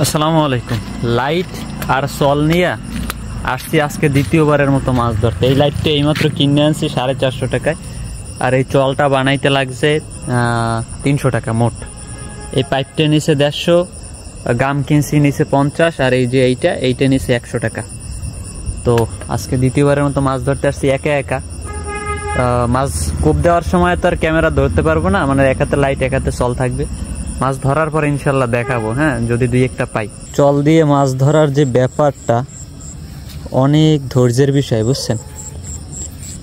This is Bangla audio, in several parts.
আসসালামু আলাইকুম। লাইট আর সল নিয়ে আসছি আজকে দ্বিতীয়বারের মতো মাছ ধরতে। এই লাইটটা এইমাত্র কিনে আনছি 450 টাকায়, আর এই চলটা বানাইতে লাগছে 300 টাকা মোট। এই পাইপটা নিচে 150, গাম কিনছি নিচে 50, আর এই যে এইটা নিচে 100 টাকা। তো আজকে দ্বিতীয়বারের মতো মাছ ধরতে আসছি একা একা। মাছ কোপ দেওয়ার সময় তো আর ক্যামেরা ধরতে পারবো না, মানে এক হাতে লাইট এক হাতে চল থাকবে। মাছ ধরার পর ইনশাল্লাহ দেখাবো, হ্যাঁ, যদি দুই একটা পাই। চল দিয়ে মাছ ধরার যে ব্যাপারটা অনেক ধৈর্যের বিষয়, বুঝছেন।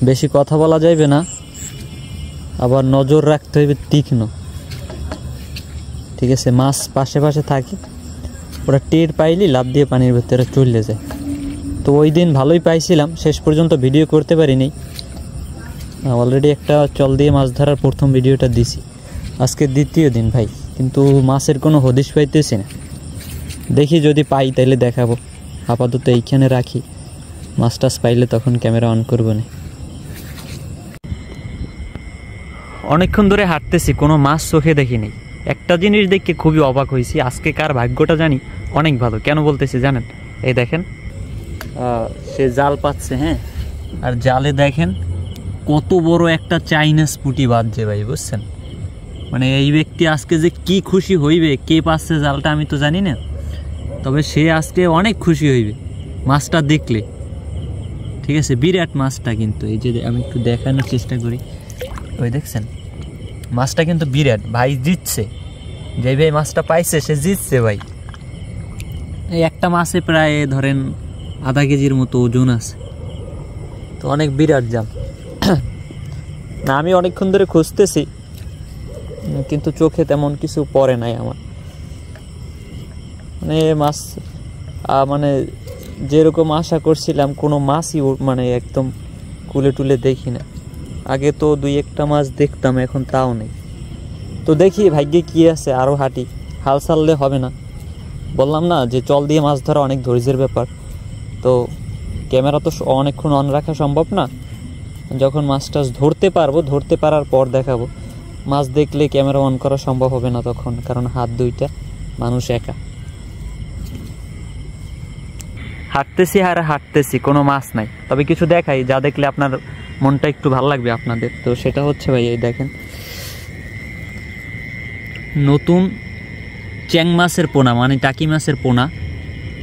বেশি কথা বলা যাবে না, আবার নজর রাখতে হবে তীক্ষ্ণ, ঠিক আছে। মাছ পাশে পাশে থাকে, ওরা টের পাইলি লাফ দিয়ে পানির ভেতরে চলে যায়। তো ওই দিন ভালোই পাইছিলাম, শেষ পর্যন্ত ভিডিও করতে পারিনি। অলরেডি একটা চল দিয়ে মাছ ধরার প্রথম ভিডিওটা দিছি, আজকে দ্বিতীয় দিন ভাই, কিন্তু মাছের কোনো হদিশ পাইতেছি না। দেখি যদি পাই তাইলে দেখাবো, আপাতত এইখানে রাখি। মাছ টাছ পাইলে তখন ক্যামেরা অন করবো না। অনেকক্ষণ ধরে হাঁটতেছি, কোনো মাছ চোখে দেখিনি। একটা জিনিস দেখে খুবই অবাক হয়েছি, আজকে কার ভাগ্যটা জানি অনেক ভালো। কেন বলতেছি জানেন? এই দেখেন, সে জাল পাচ্ছে, হ্যাঁ, আর জালে দেখেন কত বড় একটা চাইনিজ পুঁটি বাঁধছে ভাই, বুঝছেন। মানে এই ব্যক্তি আজকে যে কি খুশি হইবে, কে পাচ্ছে জালটা আমি তো জানি না, তবে সে আজকে অনেক খুশি হইবে মাছটা দেখলে, ঠিক আছে। বিরাট মাছটা কিন্তু, এই যে আমি একটু দেখানোর চেষ্টা করি, ওই দেখছেন মাছটা কিন্তু বিরাট। ভাই জিতছে, যে ভাই মাছটা পাইছে সে জিতছে ভাই। এই একটা মাছে প্রায় ধরেন আধা কেজির মতো ওজন আছে, তো অনেক বিরাট জাল। না, আমি অনেকক্ষণ ধরে খুঁজতেছি, কিন্তু চোখে তেমন কিছু পড়ে নাই আমার। মানে মাছ মানে যেরকম আশা করছিলাম কোনো মাছই মানে একদম কুলে টুলে দেখি না। আগে তো দুই একটা মাছ দেখতাম, এখন তাও নেই। তো দেখি ভাগ্যে কি আছে, আরও হাঁটি, হাল ছাড়লে হবে না। বললাম না যে চল দিয়ে মাছ ধরা অনেক ধৈর্যের ব্যাপার। তো ক্যামেরা তো অনেকক্ষণ অন রাখা সম্ভব না, যখন মাছ টাছ ধরতে পারবো, ধরতে পারার পর দেখাবো। মাছ দেখলে ক্যামেরা অন করা সম্ভব হবে না তখন, কারণ হাত দুইটা, মানুষ একা। হাঁটতেছি আর হাঁটতেছি, কোনো মাছ নাই, তবে কিছু দেখাই যা দেখলে আপনার মনটা একটু ভালো লাগবে আপনাদের। তো সেটা হচ্ছে ভাই, এই দেখেন নতুন চ্যাং মাছের পোনা, মানে টাকি মাছের পোনা,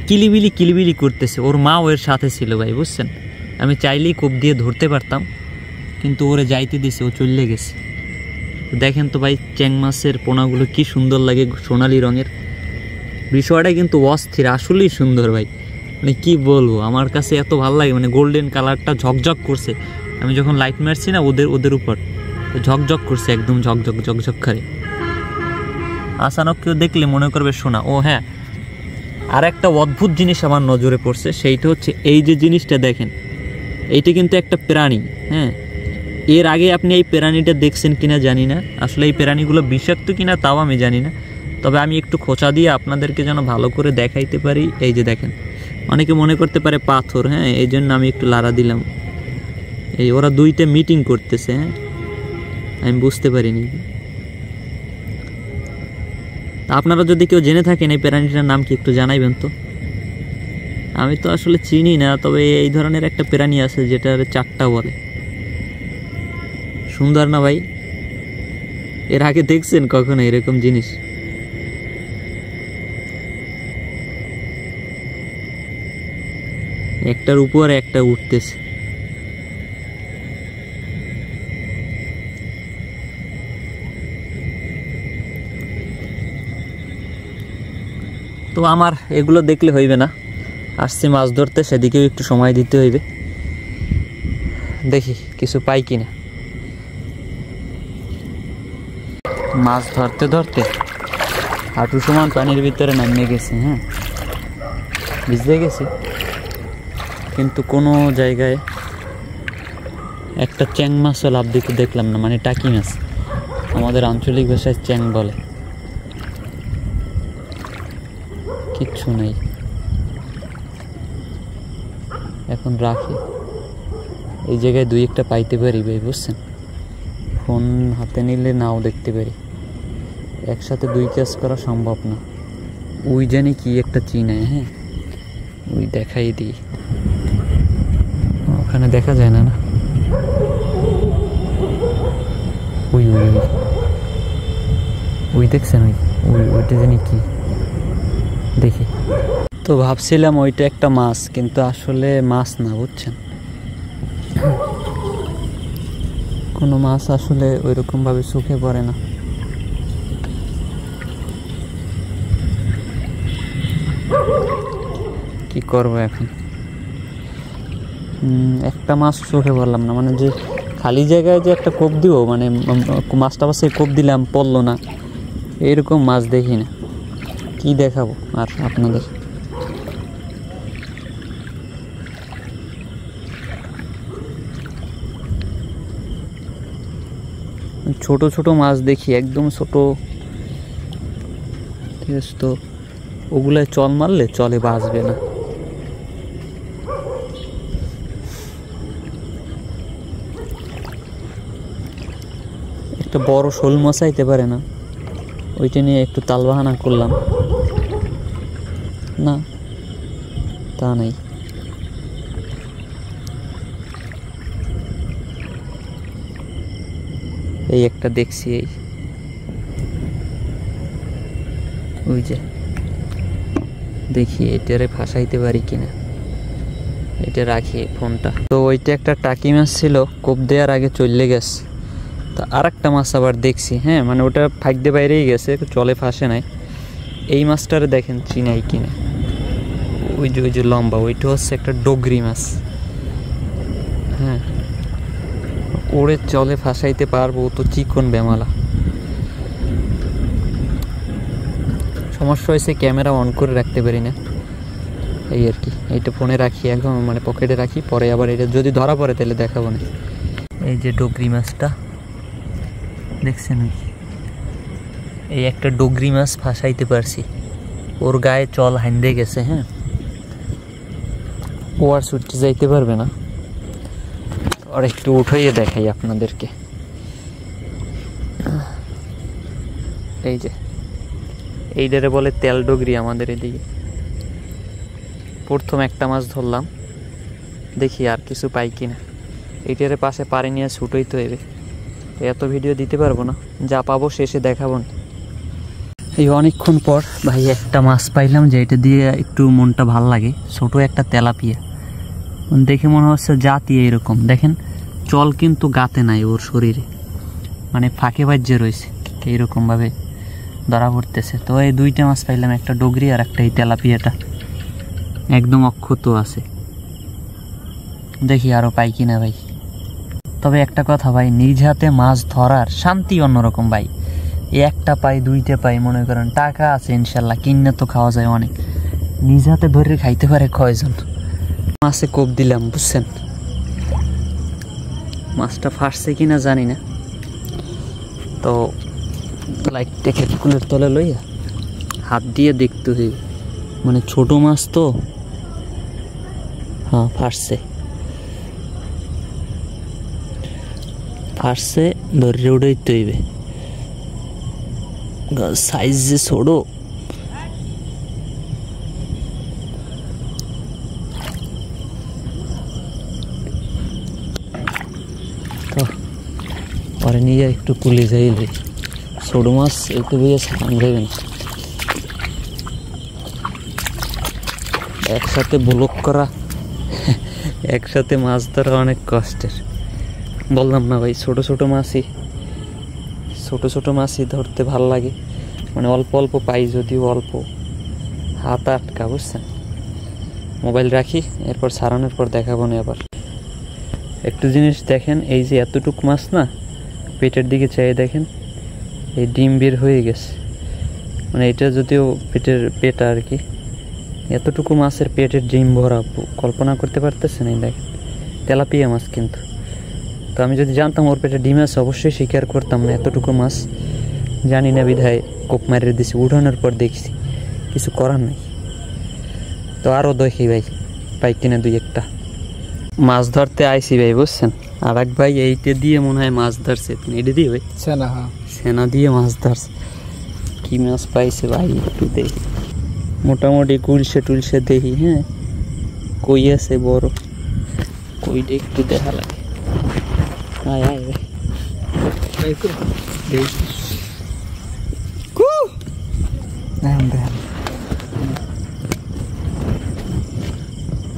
কিলিবিলি কিলিবিলি করতেছে। ওর মাও এর সাথে ছিল ভাই, বুঝছেন। আমি চাইলেই কোপ দিয়ে ধরতে পারতাম, কিন্তু ওরে যাইতে দিছে, ও চলে গেছে। দেখেন তো ভাই, চ্যাং মাছের পোনাগুলো কি সুন্দর লাগে, সোনালি রঙের। বিষয়টা কিন্তু অস্থির, আসলেই সুন্দর ভাই। মানে কি বলবো, আমার কাছে এত ভালো লাগে। মানে গোল্ডেন কালারটা ঝকঝক করছে, আমি যখন লাইট মারছি না ওদের উপর, ঝকঝক করছে, একদম ঝকঝক ঝকঝক করে। আচানক কেউ দেখলে মনে করবে সোনা। ও হ্যাঁ, আর একটা অদ্ভুত জিনিস আমার নজরে পড়ছে, সেইটা হচ্ছে এই যে জিনিসটা দেখেন, এইটা কিন্তু একটা প্রাণী, হ্যাঁ। এর আগে আপনি এই প্রাণীটা দেখছেন কিনা জানি না, আসলে এই প্রাণীগুলো বিষাক্ত কিনা তাও আমি জানি না, তবে আমি একটু খোঁচা দিয়ে আপনাদেরকে যেন ভালো করে দেখাইতে পারি। এই যে দেখেন, অনেকে মনে করতে পারে পাথর, হ্যাঁ, এই জন্য আমি একটু লাড়া দিলাম। এই ওরা দুইটা মিটিং করতেছে, হ্যাঁ, আমি বুঝতে পারিনি। আপনারা যদি কেউ জেনে থাকেন এই প্রাণীটার নাম কি একটু জানাইবেন তো। আমি তো আসলে চিনি না, তবে এই ধরনের একটা প্রাণী আছে যেটার চারটা বলে। সুন্দর না ভাই? এর আগে দেখছেন কখনো এরকম জিনিস? একটার উপর একটা উঠতেছে। তো আমার এগুলো দেখলে হইবে না, আসছি মাছ ধরতে, সেদিকেও একটু সময় দিতে হইবে। দেখি কিছু পাই কিনা। মাছ ধরতে ধরতে হাঁটু সমান পানির ভিতরে নামিয়ে গেছি, হ্যাঁ, ভিজে গেছি, কিন্তু কোনো জায়গায় একটা চ্যাং মাছও লাভ দিতে দেখলাম না, মানে টাকি মাছ, আমাদের আঞ্চলিক ভাষায় চ্যাং বলে। কিচ্ছু নেই, এখন রাখি। এই জায়গায় দুই একটা পাইতে পারি ভাই, বুঝছেন। ফোন হাতে নিলে নাও দেখতে পারি, একসাথে দুই কাজ করা সম্ভব না। ওই জানি কি একটা চিনে, হ্যাঁ ওই দেখাই দিই, ওখানে দেখা যায় না, না ওই ওই ওই ওই দেখছেন, ওই ওইটা জানি কি দেখি। তো ভাবছিলাম ওইটা একটা মাছ, কিন্তু আসলে মাছ না, বুঝছেন, কোনো মাছ আসলে ওইরকম ভাবে চোখে পড়ে না। কি করবো এখন, একটা মাছ চোখে পড়লাম না, মানে যে খালি জায়গায় যে একটা কোপ দিব, মানে মাছটা পাশে কোপ দিলাম পড়লো না, এরকম মাছ দেখি না। কি দেখাবো আর আপনাদের, ছোট ছোট মাছ দেখি, একদম ছোট, ঠিক আছে, তো ওগুলায় চল মারলে চলে বাঁচবে না। একটা বড় শোল মাছ আইতে পারে না, ওইটা নিয়ে একটু তালবাহানা করলাম, না তা নাই। এই একটা দেখছি, এই ওই যে দেখি এটারে ফাঁসাইতে পারি কিনা, এটা রাখি ফোনটা। তো ওইটা একটা টাকি মাছ ছিল, কোপ দেওয়ার আগে চলে গেছে। তো আর একটা মাছ আবার দেখছি, হ্যাঁ মানে ওটা ফাঁকতে বাইরেই গেছে, চলে ফাঁসে নাই। এই মাছটারে দেখেন চিনাই কিনা, ওই যে লম্বা, ওইটা হচ্ছে একটা ডগরি মাছ, হ্যাঁ ওরে চলে ফাঁসাইতে পারবো, তো চিকন বেমালা। সমস্যা হয়েছে ক্যামেরা অন করে রাখতে পারি না, এই আর কি। এইটা ফোনে রাখি একদম, মানে পকেটে রাখি, পরে আবার এটা যদি ধরা পড়ে তাহলে দেখাবো না। এই যে ডগরি মাছটা দেখছেন, এই একটা ডগরি মাছ ফাঁসাইতে পারছি, ওর গায়ে চল হাইন্দে গেছে, হ্যাঁ ও আর ছুটতে যাইতে পারবে না। আর একটু উঠাইয়ে দেখাই আপনাদেরকে, এই যে এইটারে বলে তেল ডগরি আমাদের এদিকে। প্রথম একটা মাছ ধরলাম, দেখি আর কিছু পাই কিনা। এইটারে পাশে পারে নিয়ে ছুটোই তো এবে, এত ভিডিও দিতে পারবো না, যা পাবো শেষে দেখাবো না। এই অনেকক্ষণ পর ভাই একটা মাছ পাইলাম, যে এটা দিয়ে একটু মনটা ভাল লাগে। ছোট একটা তেলাপিয়া, দেখে মনে হচ্ছে জাতি এরকম, দেখেন চল কিন্তু গাতে নাই ওর শরীরে, মানে ফাঁকে বাজ্যে রয়েছে, এইরকম ভাবে ধরা পড়তেছে। তো এই দুইটা মাছ পাইলাম, একটা ডগরি আর একটা এই তেলাপিয়াটা একদম অক্ষত আছে। দেখি আরো পাই কিনা ভাই। তবে একটা কথা ভাই, নিজ হাতে মাছ ধরার শান্তি অন্যরকম ভাই। একটা পাই দুইটা পাই, মনে করেন টাকা আছে ইনশাল্লাহ, কিনে তো খাওয়া যায় অনেক, নিজ হাতে ধরে খাইতে পারে কয়জন। মাছে কোপ দিলাম, বুঝছেন, মাছটা ফাঁসছে কিনা জানি না। তো লাইটটাকে কুলের তলে লইয়া হাত দিয়ে দেখতে হইবে, মানে ছোট মাছ তো, হ্যাঁ ফাঁসছে ফাঁসছে, ধরে উঠাইতে হইবে, সাইজ যে ছোট। তো পরে নিয়ে একটু কুলে যাইলে, ছোট মাছ একটু দিয়ে সামান যাবেন। একসাথে ব্লক করা, একসাথে মাছ ধরা অনেক কষ্টের। বললাম না ভাই, ছোট ছোট মাছই ধরতে ভাল লাগে, মানে অল্প অল্প পাই, যদিও অল্প, হাত আটকা, বুঝছেন। মোবাইল রাখি, এরপর ছাড়ানোর পর দেখাবো না। আবার একটু জিনিস দেখেন, এই যে এতটুক মাছ না, পেটের দিকে চাই দেখেন, এই ডিম বের হয়ে গেছে, মানে এটা যদিও পেটা আর কি, এতটুকু মাছের পেটের ডিম ভরা, কল্পনা করতে পারতেছেন। এই দেখেন তেলাপিয়া মাছ, কিন্তু তো আমি যদি জানতাম ওর পেটে ডিম আছে অবশ্যই স্বীকার করতাম না। এতটুকু মাছ জানি না বিধায় কোপ মারিয়ে দিছি, উঠানোর পর দেখছি কিছু করার নাই। তো আরও দেখি ভাই পাই কিনা দুই একটা। মাছ ধরতে আইসি ভাই, বুঝছেন, আর এক ভাই এইটা দিয়ে মনে হয় মাছ ধরছে, এটা দিয়ে ভাই সেনা দিয়ে মাছ ধরছে। কি মাছ পাইছে ভাই একটু দেখি। মোটামুটি কুলসে টুলসে দেখি। হ্যাঁ, কই আছে বড়, কইটা একটু দেখা লাগে। আয় আয়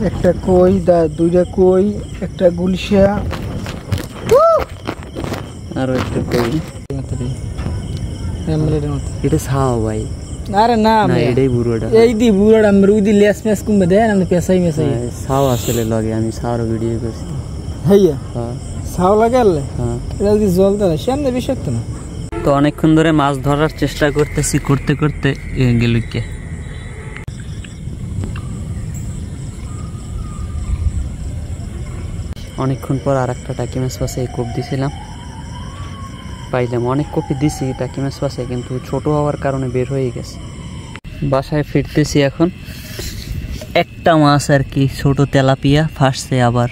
একটা কই, দুইটা কই, একটা গুলশা, আরো একটা কই। এটা ছাও ভাই। আরে না না, এটাই বুড়োটা। এই দি বুড়োটা আমরা ওই দি লেস মেস কুমবে দেন আমরা পেছাই মেছাই ছাও আসলে লগে আমি ছাওর ভিডিও করছি। হইয়া হ্যাঁ ছাও লাগালে হ্যাঁ। এটা যদি জল দেয় সামনে বিষাক্ত না। তো অনেকক্ষণ ধরে মাছ ধরার চেষ্টা করতেছি, করতে করতে গেল কে। অনেকক্ষণ পর আর একটা টাকি মাছ পাশে কোপ দিছিলাম, পাইলাম। অনেক কপি দিছি টাকি মাছ পাশে, কিন্তু ছোট হওয়ার কারণে বের হয়ে গেছে। বাসায় ফিরতেছি এখন। একটা মাছ আর কি, ছোট তেলাপিয়া ফাঁসছে আবার।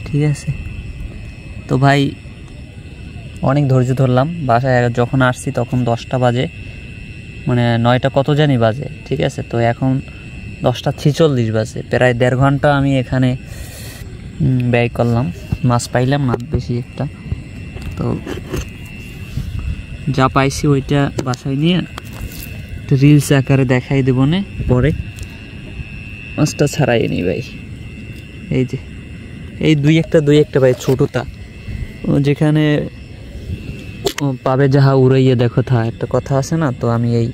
ঠিক আছে, তো ভাই অনেক ধৈর্য ধরলাম। বাসায় যখন আসছি তখন 10টা বাজে, মানে 9টা কত জানি বাজে। ঠিক আছে, তো এখন 10টা 46 বাজে। প্রায় 1.5 ঘন্টা আমি এখানে ব্যয় করলাম, মাছ পাইলাম না বেশি একটা। তো যা পাইছি ওইটা বাসায় নিয়ে রিলস আকারে দেখাই দেবো না পরে। মাছটা ছাড়াই নি ভাই, এই যে এই দুই একটা ভাই ছোটটা, যেখানে পাবে যাহা উড়াইয়ে দেখো থা, একটা কথা আছে না। তো আমি এই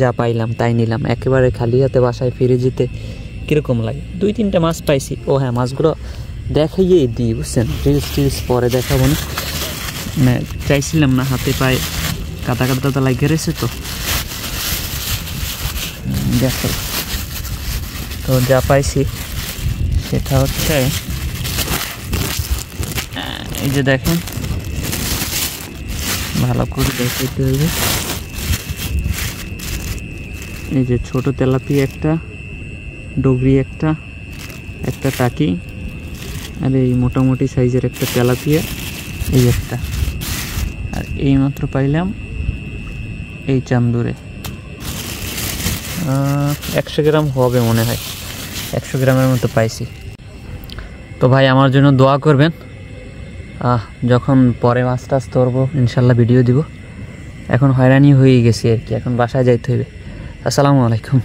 যা পাইলাম তাই নিলাম। একেবারে খালি হাতে বাসায় ফিরে যেতে কীরকম লাগে। 2-3টা মাছ পাইছি। ও হ্যাঁ, মাছগুলো দেখাইয়ে দিই, বুঝছেন। রিলস পরে দেখাবো না, মানে চাইছিলাম না, হাতে পায়ে কাটা কাটা লাগিয়ে রয়েছে। তো দেখো, তো যা পাইছি সেটা হচ্ছে এই যে দেখেন, ভালো করে দেখাইতে হবে। এই যে ছোট তেলাপি একটা, ডগরি একটা টাকি, আর এই মোটামুটি সাইজের একটা তেলাপিয়া, এই একটা। আর এইমাত্র পাইলাম এই চান্দুরে 100 গ্রাম হবে মনে হয়, 100 গ্রামের মতো পাইছি। তো ভাই আমার জন্য দোয়া করবেন, যখন পরে মাছ টাছ ধরবো ইনশাল্লাহ ভিডিও দিব। এখন হয়রানি হয়ে গেছি আর কি, এখন বাসায় যাইতে হবে। আসসালামু আলাইকুম।